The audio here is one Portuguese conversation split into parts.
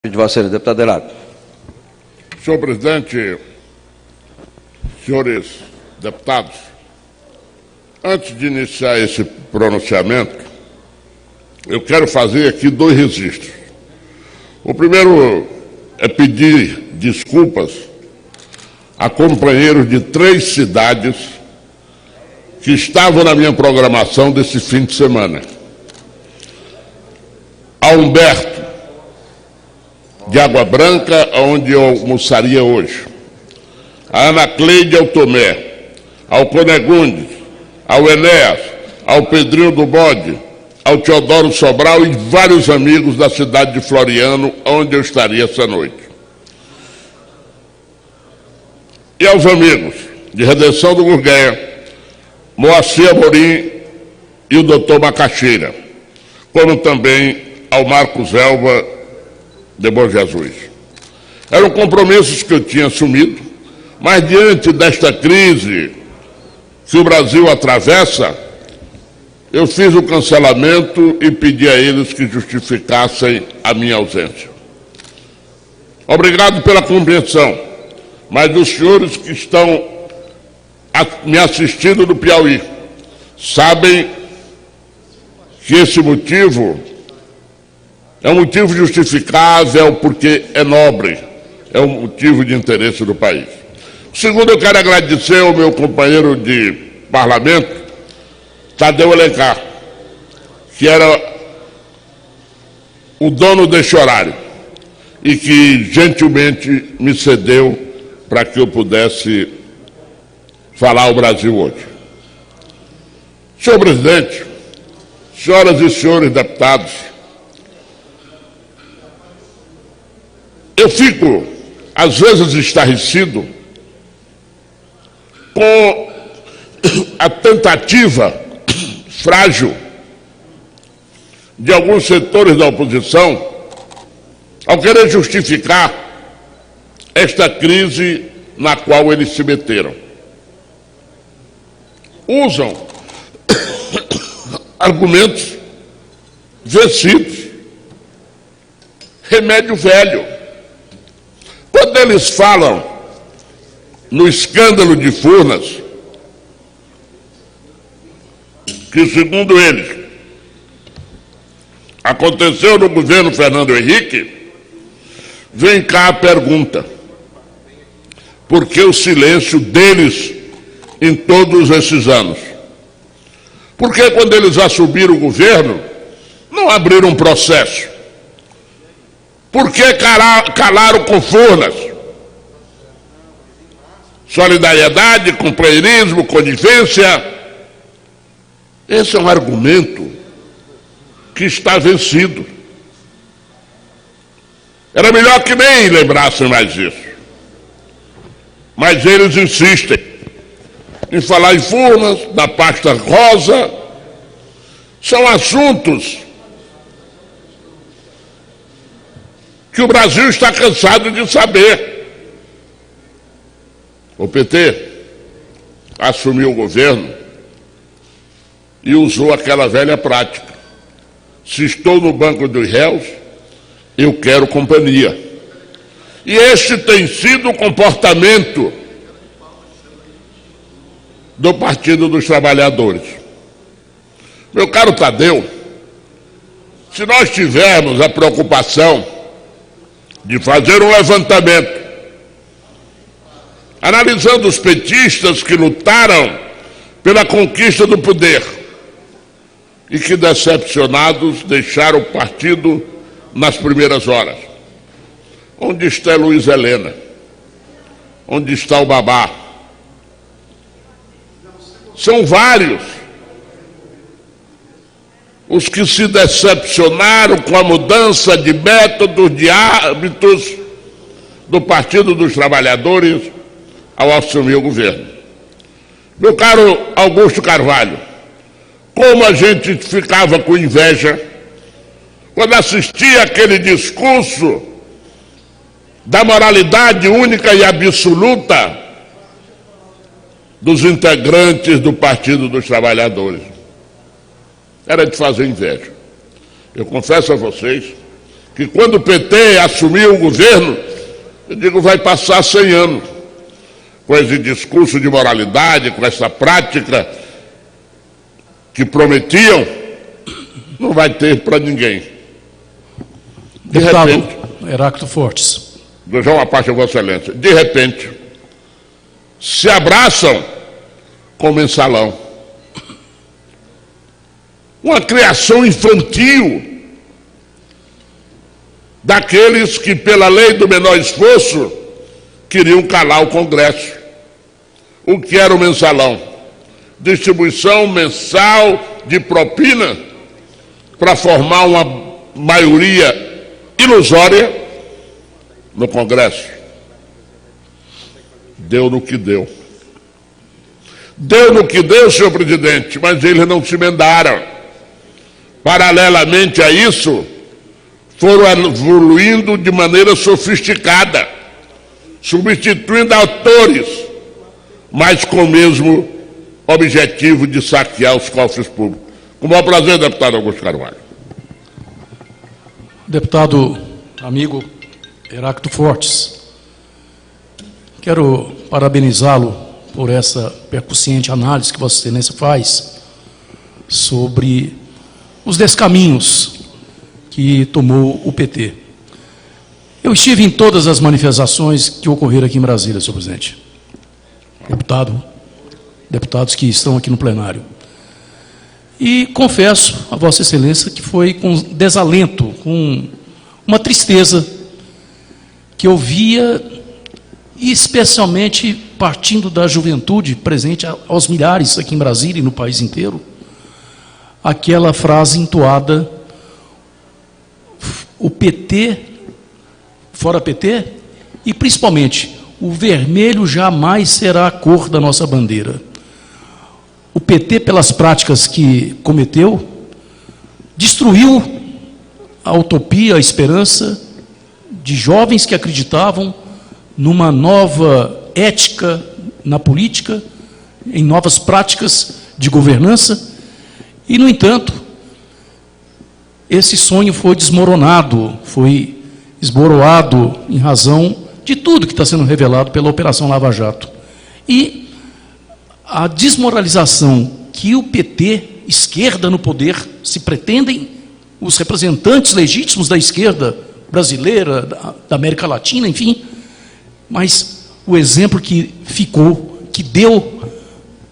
De Vossa Excelência, deputado Delado. Senhor presidente, senhores deputados, antes de iniciar esse pronunciamento, eu quero fazer aqui 2 registros. O primeiro é pedir desculpas a companheiros de 3 cidades que estavam na minha programação desse fim de semana. A Humberto, de Água Branca, onde eu almoçaria hoje. A Ana Cleide ao Tomé, ao Conegundes, ao Enéas, ao Pedrinho do Bode, ao Teodoro Sobral e vários amigos da cidade de Floriano, onde eu estaria essa noite. E aos amigos de Redenção do Gurgueia, Moacir Amorim e o doutor Macaxeira, como também ao Marcos Elva de Bom Jesus. Eram compromissos que eu tinha assumido, mas diante desta crise que o Brasil atravessa, eu fiz o cancelamento e pedi a eles que justificassem a minha ausência. Obrigado pela compreensão, mas os senhores que estão me assistindo do Piauí sabem que esse motivo é um motivo justificável porque é nobre, é um motivo de interesse do país. Segundo, eu quero agradecer ao meu companheiro de parlamento, Tadeu Alencar, que era o dono deste horário e que gentilmente me cedeu para que eu pudesse falar ao Brasil hoje. Senhor presidente, senhoras e senhores deputados, eu fico, às vezes, estarrecido com a tentativa frágil de alguns setores da oposição ao querer justificar esta crise na qual eles se meteram. Usam argumentos vencidos, remédio velho. Quando eles falam no escândalo de Furnas, que, segundo eles, aconteceu no governo Fernando Henrique, vem cá a pergunta: por que o silêncio deles em todos esses anos? Por que, quando eles assumiram o governo, não abriram um processo? Por que calaram com Furnas? Solidariedade, companheirismo, conivência. Esse é um argumento que está vencido. Era melhor que nem lembrassem mais isso. Mas eles insistem em falar em Furnas, da pasta rosa. São assuntos que o Brasil está cansado de saber. O PT assumiu o governo e usou aquela velha prática: se estou no banco dos réus, eu quero companhia. E este tem sido o comportamento do Partido dos Trabalhadores. Meu caro Tadeu, se nós tivermos a preocupação de fazer um levantamento, analisando os petistas que lutaram pela conquista do poder e que, decepcionados, deixaram o partido nas primeiras horas. Onde está Luiz Helena? Onde está o Babá? São vários os que se decepcionaram com a mudança de métodos, de hábitos do Partido dos Trabalhadores ao assumir o governo. Meu caro Augusto Carvalho, como a gente ficava com inveja quando assistia aquele discurso da moralidade única e absoluta dos integrantes do Partido dos Trabalhadores. Era de fazer inveja. Eu confesso a vocês que quando o PT assumiu o governo, eu digo, vai passar 100 anos com esse discurso de moralidade, com essa prática que prometiam, não vai ter para ninguém. De Deputado repente, Heráclito Fortes. deixar uma parte a Vossa Excelência, de repente, se abraçam com mensalão. Uma criação infantil daqueles que, pela lei do menor esforço, queriam calar o Congresso. O que era o mensalão? Distribuição mensal de propina para formar uma maioria ilusória no Congresso. Deu no que deu. Deu no que deu, senhor presidente, mas eles não se emendaram. Paralelamente a isso, foram evoluindo de maneira sofisticada, substituindo autores, mas com o mesmo objetivo de saquear os cofres públicos. Com o maior prazer, deputado Augusto Carvalho. Deputado amigo Heráclito Fortes, quero parabenizá-lo por essa percussiente análise que Vossa Excelência faz sobre os descaminhos que tomou o PT. Eu estive em todas as manifestações que ocorreram aqui em Brasília, senhor presidente. Deputados que estão aqui no plenário. E confesso a Vossa Excelência que foi com desalento, com uma tristeza, que eu via, especialmente partindo da juventude presente aos milhares aqui em Brasília e no país inteiro, aquela frase entoada: o PT, fora PT, e principalmente, o vermelho jamais será a cor da nossa bandeira. O PT, pelas práticas que cometeu, destruiu a utopia, a esperança de jovens que acreditavam numa nova ética na política, em novas práticas de governança, e, no entanto, esse sonho foi desmoronado, foi esboroado em razão de tudo que está sendo revelado pela Operação Lava Jato. E a desmoralização que o PT, esquerda no poder, se pretendem os representantes legítimos da esquerda brasileira, da América Latina, enfim, mas o exemplo que ficou, que deu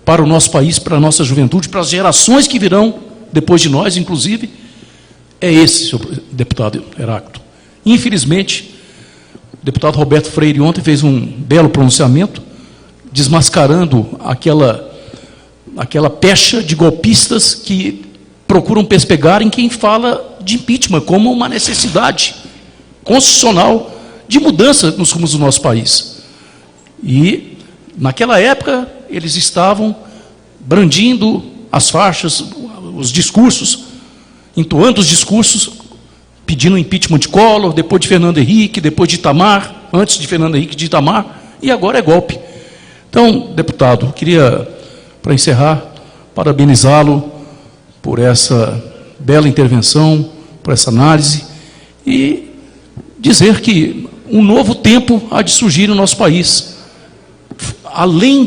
para o nosso país, para a nossa juventude, para as gerações que virão depois de nós, inclusive, é esse, senhor deputado Heráclito. Infelizmente, o deputado Roberto Freire ontem fez um belo pronunciamento, desmascarando aquela pecha de golpistas que procuram pespegar em quem fala de impeachment como uma necessidade constitucional de mudança nos rumos do nosso país. E, naquela época, eles estavam brandindo as faixas, os discursos, entoando os discursos, pedindo impeachment de Collor, depois de Fernando Henrique, depois de Itamar, antes de Fernando Henrique, de Itamar, e agora é golpe. Então, deputado, queria, para encerrar, parabenizá-lo por essa bela intervenção, por essa análise, e dizer que um novo tempo há de surgir no nosso país.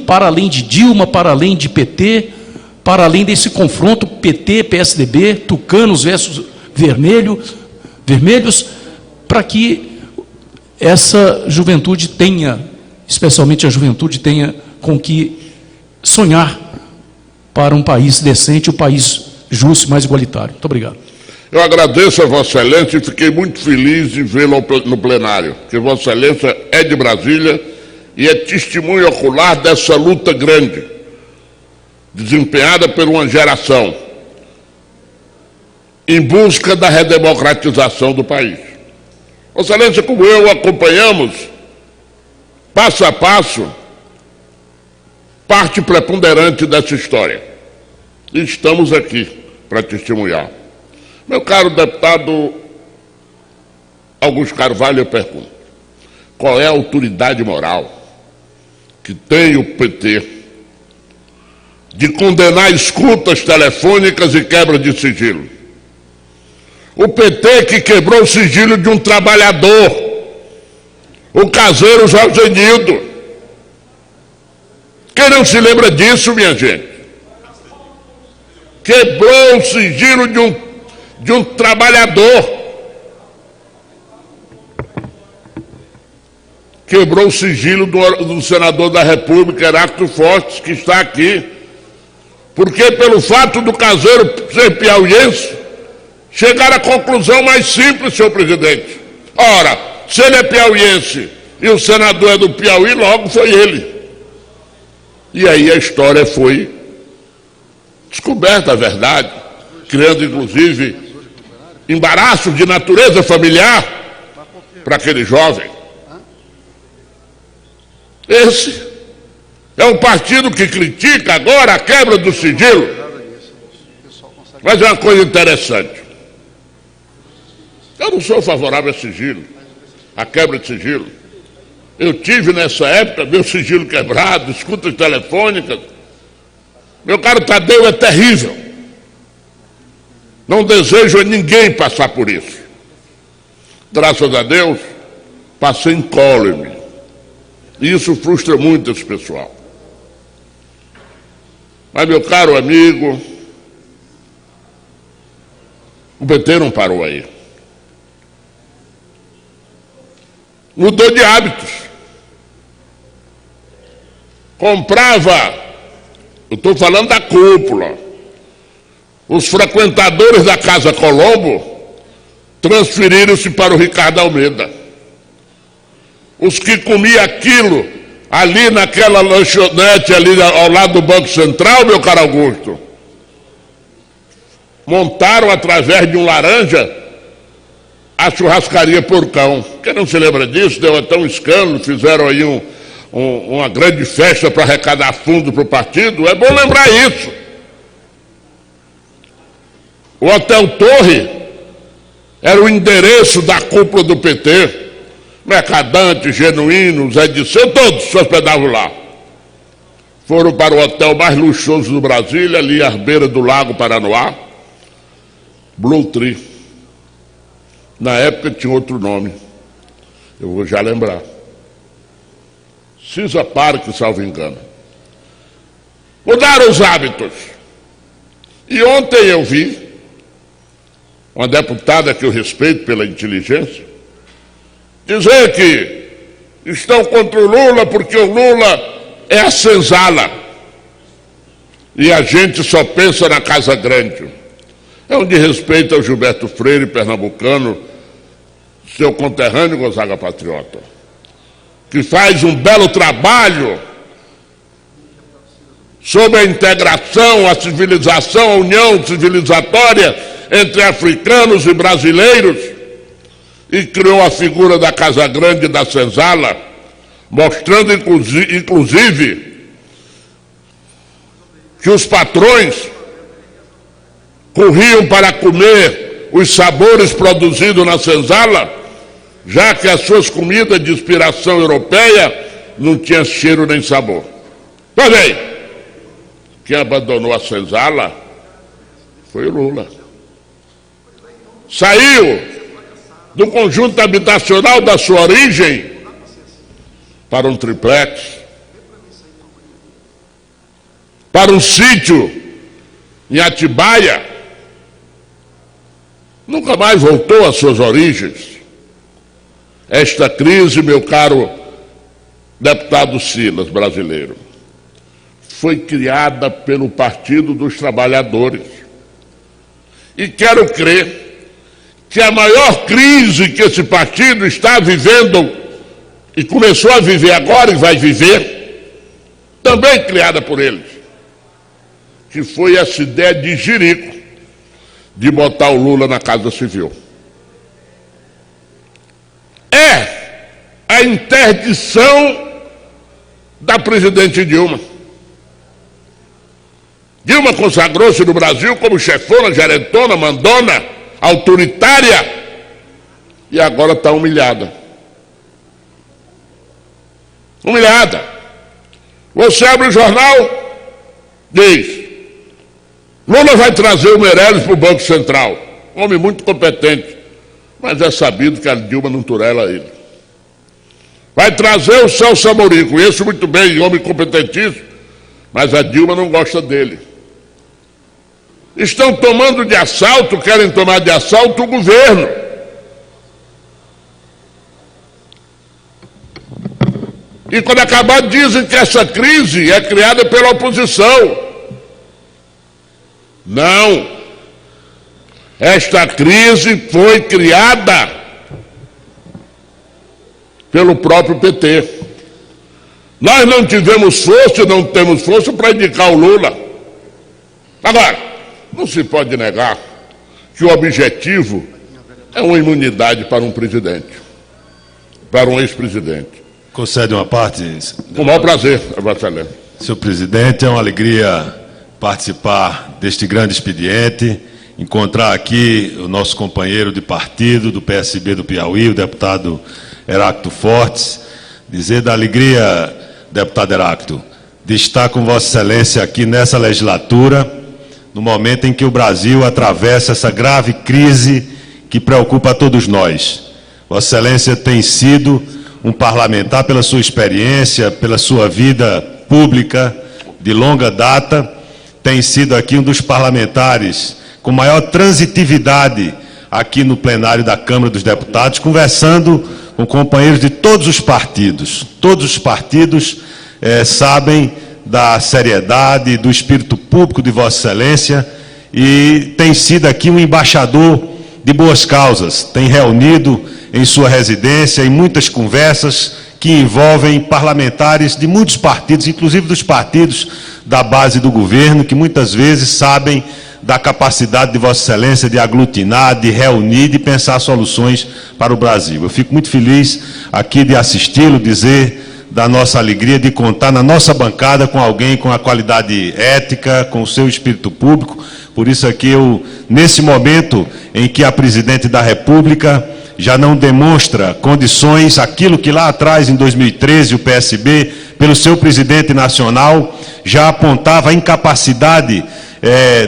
Para além de Dilma, para além de PT, para além desse confronto PT, PSDB, tucanos versus vermelhos, para que essa juventude tenha, especialmente a juventude, tenha com que sonhar para um país decente, um país justo e mais igualitário. Muito obrigado. Eu agradeço a Vossa Excelência e fiquei muito feliz de vê-lo no plenário, porque Vossa Excelência é de Brasília e é testemunho ocular dessa luta grande, desempenhada por uma geração, em busca da redemocratização do país. Vossa Excelência, como eu, acompanhamos, passo a passo, parte preponderante dessa história. E estamos aqui para testemunhar. Meu caro deputado Augusto Carvalho, eu pergunto, qual é a autoridade moral que tem o PT de condenar escutas telefônicas e quebra de sigilo? O PT que quebrou o sigilo de um trabalhador, o caseiro Jorge Nildo. Quem não se lembra disso, minha gente? Quebrou o sigilo de um trabalhador. Quebrou o sigilo do senador da República, Heráclito Fortes, que está aqui. Porque pelo fato do caseiro ser piauiense, chegaram à conclusão mais simples, senhor presidente. Ora, se ele é piauiense e o senador é do Piauí, logo foi ele. E aí a história foi descoberta, a verdade, criando inclusive embaraços de natureza familiar para aquele jovem. Esse é um partido que critica agora a quebra do sigilo. Mas é uma coisa interessante. Eu não sou favorável a sigilo, a quebra de sigilo. Eu tive nessa época meu sigilo quebrado, escutas telefônicas. Meu caro Tadeu, é terrível. Não desejo a ninguém passar por isso. Graças a Deus, passei incólume. E isso frustra muito esse pessoal. Mas, meu caro amigo, o PT não parou aí. Mudou de hábitos. Comprava, eu estou falando da cúpula, os frequentadores da Casa Colombo transferiram-se para o Ricardo Almeida. Os que comiam aquilo ali naquela lanchonete ali ao lado do Banco Central, meu caro Augusto, montaram através de um laranja a churrascaria Porcão. Quem não se lembra disso? Deu até um escândalo, fizeram aí uma grande festa para arrecadar fundo para o partido. É bom lembrar isso. O Hotel Torre era o endereço da cúpula do PT. Mercadante, Genuíno, Zé Disseu, todos se hospedavam lá. Foram para o hotel mais luxuoso do Brasil, ali à beira do Lago Paranoá, Blue Tree. Na época tinha outro nome, eu vou já lembrar. Cisa Park, salvo engano. Mudaram os hábitos. E ontem eu vi uma deputada que eu respeito pela inteligência dizer que estão contra o Lula porque o Lula é a senzala. E a gente só pensa na Casa Grande. É um desrespeito ao Gilberto Freire, pernambucano, seu conterrâneo Gonzaga Patriota, que faz um belo trabalho sobre a integração, a civilização, a união civilizatória entre africanos e brasileiros, e criou a figura da Casa Grande e da senzala, mostrando inclusive que os patrões corriam para comer os sabores produzidos na senzala, já que as suas comidas de inspiração europeia não tinham cheiro nem sabor. Pois bem, quem abandonou a senzala foi o Lula. Saiu do conjunto habitacional da sua origem para um triplex, para um sítio em Atibaia, nunca mais voltou às suas origens. Esta crise, meu caro deputado Silas, brasileiro, foi criada pelo Partido dos Trabalhadores. E quero crer que a maior crise que esse partido está vivendo, e começou a viver agora e vai viver, também criada por eles, que foi essa ideia de jirico, de botar o Lula na Casa Civil. É a interdição da presidente Dilma. Dilma consagrou-se no Brasil como chefona, gerentona, mandona, autoritária, e agora está humilhada. Humilhada. Você abre o jornal, diz: Lula vai trazer o Meirelles para o Banco Central. homem muito competente, mas é sabido que a Dilma não turela ele. Vai trazer o Celso Amorim, conheço muito bem, homem competentíssimo, mas a Dilma não gosta dele. Estão tomando de assalto, querem tomar de assalto o governo. E quando acabar, dizem que essa crise é criada pela oposição. Não. Esta crise foi criada pelo próprio PT. Nós não tivemos força, não temos força para indicar o Lula. Agora, não se pode negar que o objetivo é uma imunidade para um presidente, para um ex-presidente. Concede uma parte? Com o maior prazer, Vossa Excelência. Senhor presidente, é uma alegria participar deste grande expediente, encontrar aqui o nosso companheiro de partido do PSB do Piauí, o deputado Heráclito Fortes, dizer da alegria, deputado Heráclito, de estar com Vossa Excelência aqui nessa legislatura, no momento em que o Brasil atravessa essa grave crise que preocupa a todos nós. Vossa Excelência tem sido um parlamentar pela sua experiência, pela sua vida pública de longa data, tem sido aqui um dos parlamentares com maior transitividade aqui no plenário da Câmara dos Deputados, conversando com companheiros de todos os partidos. Todos os partidos sabem da seriedade, do espírito público de Vossa Excelência e tem sido aqui um embaixador de boas causas, tem reunido em sua residência em muitas conversas que envolvem parlamentares de muitos partidos, inclusive dos partidos da base do governo, que muitas vezes sabem da capacidade de Vossa Excelência de aglutinar, de reunir, de pensar soluções para o Brasil. Eu fico muito feliz aqui de assisti-lo, dizer da nossa alegria de contar na nossa bancada com alguém com a qualidade ética, com o seu espírito público. Por isso aqui eu, nesse momento em que a Presidente da República já não demonstra condições, aquilo que lá atrás, em 2013, o PSB, pelo seu presidente nacional, já apontava a incapacidade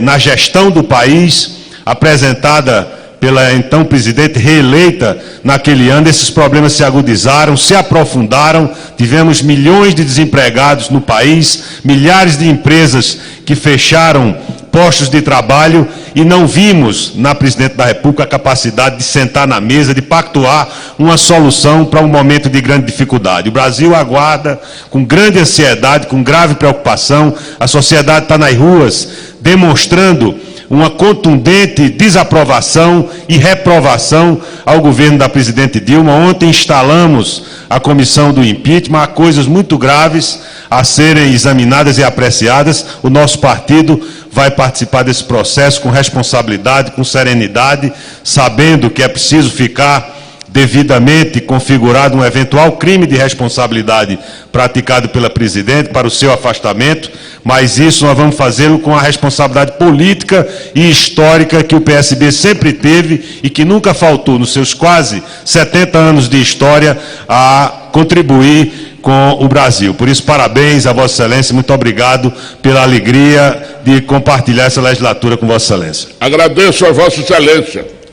na gestão do país, apresentada pela então presidente reeleita naquele ano. Esses problemas se agudizaram, se aprofundaram, tivemos milhões de desempregados no país, milhares de empresas que fecharam postos de trabalho e não vimos na Presidente da República a capacidade de sentar na mesa, de pactuar uma solução para um momento de grande dificuldade. O Brasil aguarda com grande ansiedade, com grave preocupação, a sociedade está nas ruas demonstrando uma contundente desaprovação e reprovação ao governo da Presidente Dilma. Ontem instalamos a comissão do impeachment, há coisas muito graves a serem examinadas e apreciadas. O nosso partido vai participar desse processo com responsabilidade, com serenidade, sabendo que é preciso ficar devidamente configurado um eventual crime de responsabilidade praticado pela Presidente para o seu afastamento, mas isso nós vamos fazê-lo com a responsabilidade política e histórica que o PSB sempre teve e que nunca faltou, nos seus quase 70 anos de história, a contribuir com o Brasil. Por isso, parabéns a Vossa Excelência, muito obrigado pela alegria de compartilhar essa legislatura com Vossa Excelência. Agradeço a Vossa Excelência.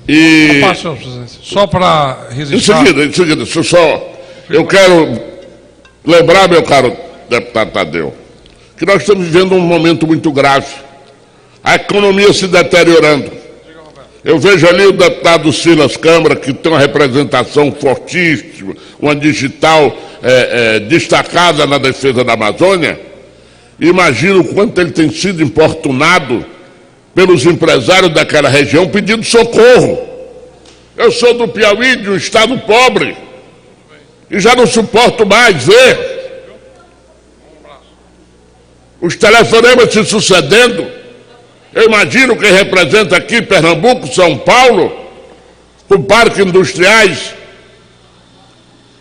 E... Senhor presidente, só para registrar... Em seguida, eu quero lembrar, meu caro deputado Tadeu, que nós estamos vivendo um momento muito grave. A economia se deteriorando. Eu vejo ali o deputado Silas Câmara, que tem uma representação fortíssima, uma digital destacada na defesa da Amazônia. Imagino o quanto ele tem sido importunado pelos empresários daquela região pedindo socorro. Eu sou do Piauí, de um estado pobre, e já não suporto mais ver os telefonemas se sucedendo. Eu imagino quem representa aqui Pernambuco, São Paulo, com parques industriais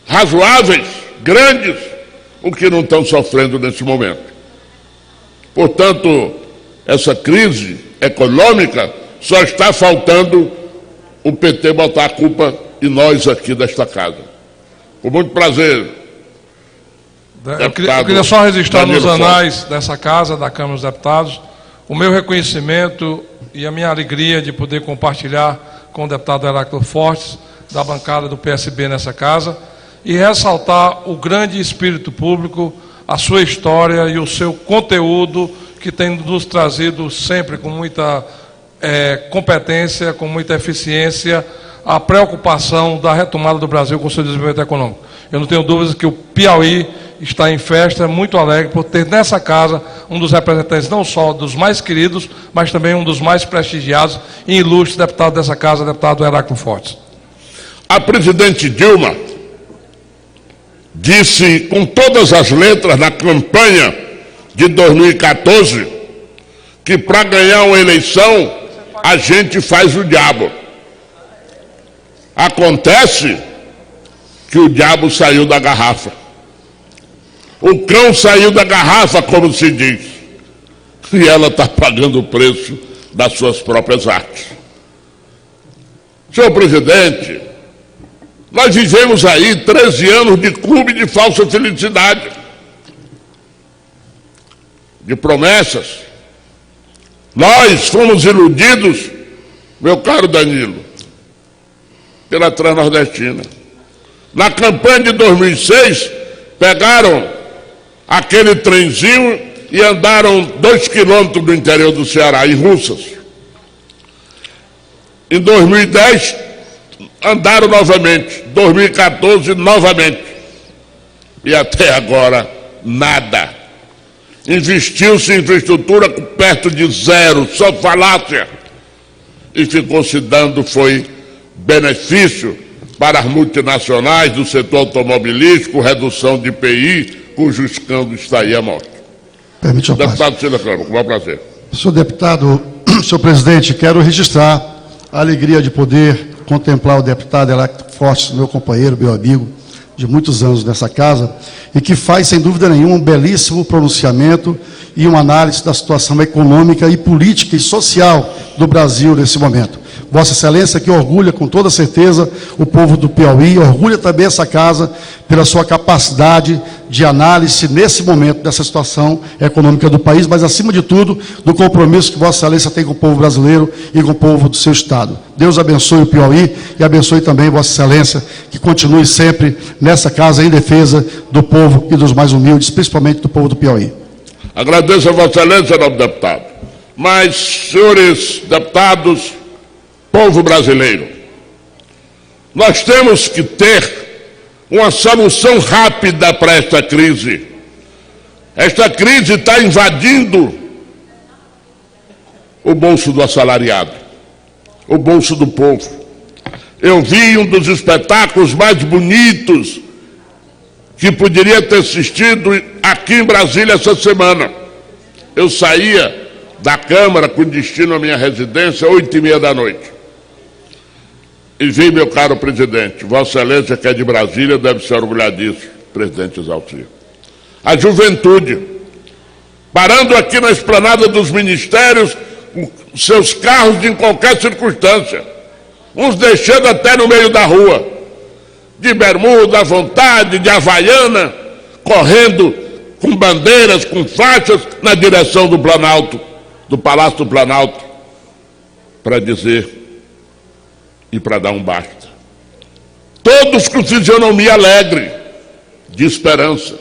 razoáveis, grandes, o que não estão sofrendo nesse momento. Portanto, essa crise econômica, só está faltando o PT botar a culpa e nós aqui desta casa. Com muito prazer. Eu queria só registrar nos anais dessa casa, da Câmara dos Deputados, o meu reconhecimento e a minha alegria de poder compartilhar com o deputado Heráclito Fortes, da bancada do PSB nessa casa, e ressaltar o grande espírito público, a sua história e o seu conteúdo, que tem nos trazido sempre com muita competência, com muita eficiência, a preocupação da retomada do Brasil com o seu desenvolvimento econômico. Eu não tenho dúvidas que o Piauí está em festa, muito alegre por ter nessa casa um dos representantes não só dos mais queridos, mas também um dos mais prestigiados e ilustres deputados dessa casa, deputado Heráclito Fortes. A presidente Dilma disse com todas as letras na campanha de 2014 que para ganhar uma eleição a gente faz o diabo. Acontece que o diabo saiu da garrafa. O cão saiu da garrafa, como se diz. E ela está pagando o preço das suas próprias artes. Senhor presidente, nós vivemos aí 13 anos de clube de falsa felicidade, de promessas. Nós fomos iludidos, meu caro Danilo, pela Transnordestina. Na campanha de 2006, pegaram aquele trenzinho e andaram 2 quilômetros do interior do Ceará, em Russas. Em 2010, andaram novamente. 2014, novamente. E até agora, nada. Investiu-se em infraestrutura perto de zero, só falácia. E ficou se dando, foi benefício para as multinacionais do setor automobilístico, redução de IPI, cujo escândalo está aí à morte. Permite a Deputado Cida Câmara, com o maior prazer. Senhor deputado, senhor presidente, quero registrar a alegria de poder contemplar o deputado Heráclito Fortes, meu companheiro, meu amigo, de muitos anos nessa casa, e que faz, sem dúvida nenhuma, um belíssimo pronunciamento e uma análise da situação econômica e política e social do Brasil nesse momento. Vossa Excelência, que orgulha com toda certeza o povo do Piauí, orgulha também essa casa pela sua capacidade de análise nesse momento dessa situação econômica do país, mas acima de tudo do compromisso que Vossa Excelência tem com o povo brasileiro e com o povo do seu estado. Deus abençoe o Piauí e abençoe também Vossa Excelência, que continue sempre nessa casa em defesa do povo e dos mais humildes, principalmente do povo do Piauí. Agradeço a Vossa Excelência, nobre deputado. Mas, senhores deputados, povo brasileiro, nós temos que ter uma solução rápida para esta crise. Esta crise está invadindo o bolso do assalariado, o bolso do povo. Eu vi um dos espetáculos mais bonitos que poderia ter assistido aqui em Brasília essa semana. Eu saía da Câmara com destino à minha residência, 8h30 da noite. E vi, meu caro presidente, Vossa Excelência, que é de Brasília, deve se orgulhar disso, presidente Exaltino. A juventude, parando aqui na esplanada dos ministérios, com seus carros em qualquer circunstância, uns deixando até no meio da rua, de bermuda à vontade, de havaiana, correndo com bandeiras, com faixas, na direção do Planalto, do Palácio do Planalto, para dizer e para dar um basta. Todos com fisionomia alegre, de esperança.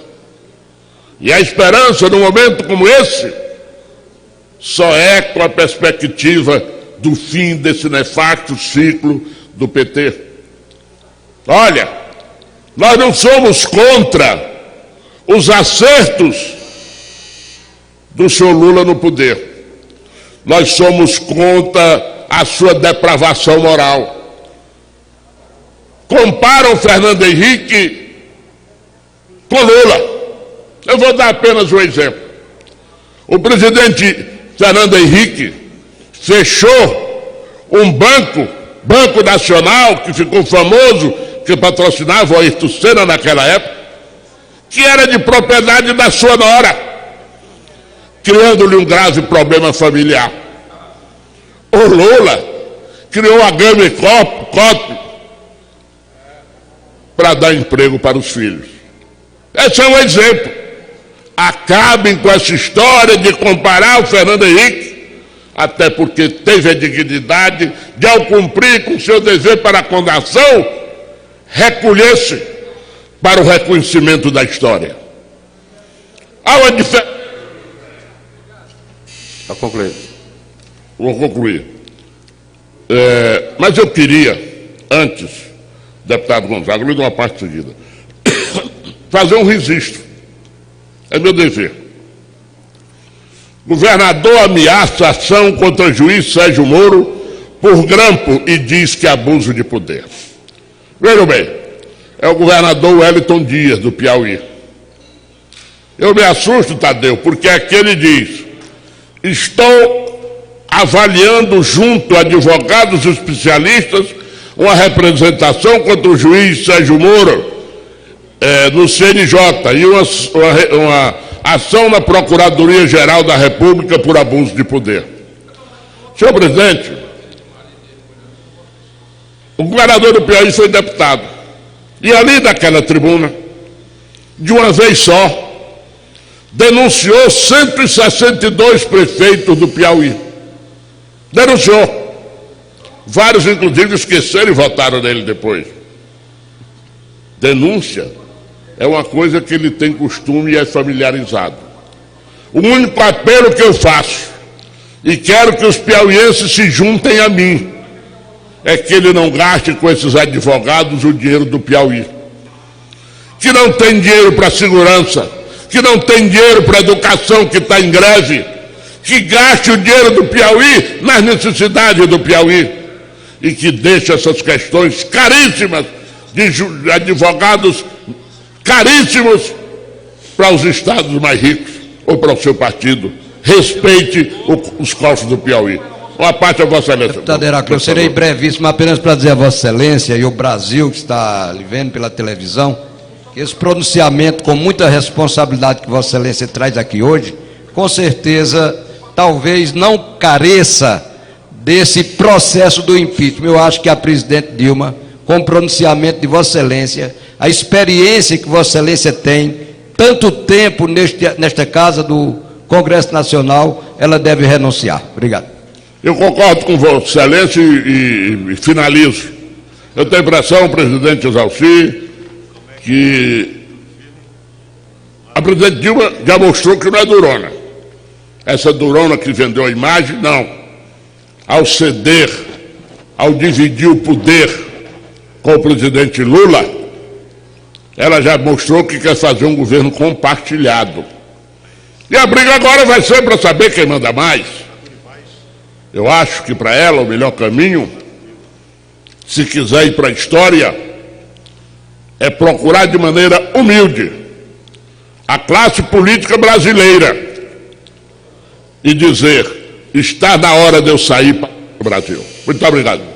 E a esperança, num momento como esse, só é com a perspectiva do fim desse nefasto ciclo do PT. Olha, nós não somos contra os acertos do senhor Lula no poder. Nós somos contra a sua depravação moral. Comparam Fernando Henrique com Lula. Eu vou dar apenas um exemplo. O presidente Fernando Henrique fechou um Banco Nacional, que ficou famoso, que patrocinava o Ayrton Senna naquela época, que era de propriedade da sua nora, criando-lhe um grave problema familiar. O Lula criou a Gama Corp para dar emprego para os filhos. Esse é um exemplo. Acabem com essa história de comparar o Fernando Henrique até porque teve a dignidade de, ao cumprir com seu dever para com a nação, recolher-se para o reconhecimento da história. Há uma diferença. Para concluir. Vou concluir. Mas eu queria, antes, deputado Gonzaga, lhe dou uma parte seguida, fazer um registro. É meu dever. Governador ameaça ação contra o juiz Sérgio Moro por grampo e diz que é abuso de poder. Vejam bem, é o governador Wellington Dias, do Piauí. Eu me assusto, Tadeu, porque aqui ele diz: estou avaliando junto a advogados especialistas uma representação contra o juiz Sérgio Moro no CNJ e uma ação na Procuradoria-Geral da República por abuso de poder. Senhor presidente, o governador do Piauí foi deputado. E ali daquela tribuna, de uma vez só, denunciou 162 prefeitos do Piauí. Denunciou. Vários, inclusive, esqueceram e votaram nele depois. Denúncia é uma coisa que ele tem costume e é familiarizado. O único apelo que eu faço, e quero que os piauienses se juntem a mim, é que ele não gaste com esses advogados o dinheiro do Piauí, que não tem dinheiro para segurança, que não tem dinheiro para educação, que está em greve, que gaste o dinheiro do Piauí nas necessidades do Piauí e que deixe essas questões caríssimas de advogados caríssimos para os estados mais ricos ou para o seu partido. Respeite os cofres do Piauí. Uma parte a Vossa Excelência. Deputado Heráclito, eu serei brevíssimo, apenas para dizer a Vossa Excelência e o Brasil que está lhe vendo pela televisão, que esse pronunciamento com muita responsabilidade que Vossa Excelência traz aqui hoje, com certeza, talvez não careça desse processo do impeachment. Eu acho que a presidente Dilma, com o pronunciamento de Vossa Excelência, a experiência que Vossa Excelência tem, tanto tempo nesta casa do Congresso Nacional, ela deve renunciar. Obrigado. Eu concordo com Vossa Excelência e finalizo. Eu tenho a impressão, presidente Exalci, que a presidente Dilma já mostrou que não é durona. Essa durona que vendeu a imagem, não. Ao ceder, ao dividir o poder com o presidente Lula, ela já mostrou que quer fazer um governo compartilhado. E a briga agora vai ser para saber quem manda mais. Eu acho que para ela o melhor caminho, se quiser ir para a história, é procurar de maneira humilde a classe política brasileira e dizer: está na hora de eu sair para o Brasil. Muito obrigado.